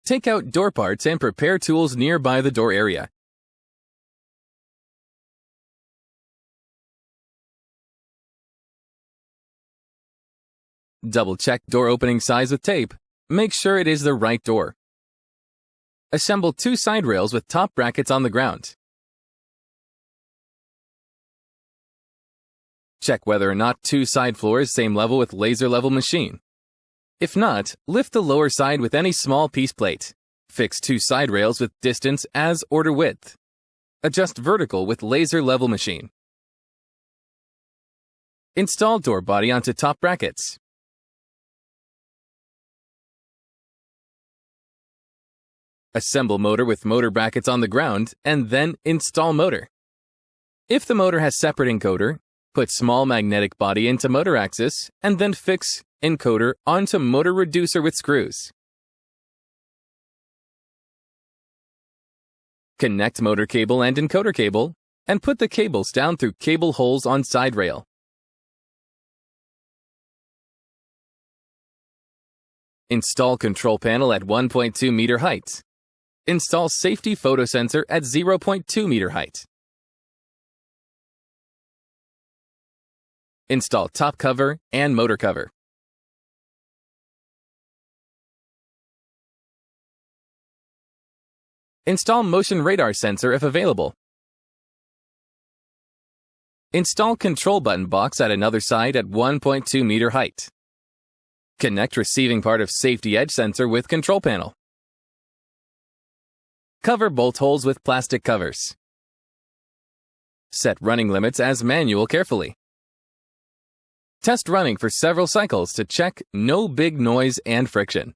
Take out door parts and prepare tools nearby the door area. Double-check door opening size with tape. Make sure it is the right door. Assemble 2 side rails with top brackets on the ground. Check whether or not 2 side floors same level with laser level machine. If not, lift the lower side with any small piece plate. Fix 2 side rails with distance as order width. Adjust vertical with laser level machine. Install door body onto top brackets. Assemble motor with motor brackets on the ground and then install motor. If the motor has separate encoder, put small magnetic body into motor axis and then fix encoder onto motor reducer with screws. Connect motor cable and encoder cable and put the cables down through cable holes on side rail. Install control panel at 1.2 meter height. Install safety photo sensor at 0.2 meter height. Install top cover and motor cover. Install motion radar sensor if available. Install control button box at another side at 1.2 meter height. Connect receiving part of safety edge sensor with control panel. Cover bolt holes with plastic covers. Set running limits as manual carefully. Test running for several cycles to check no big noise and friction.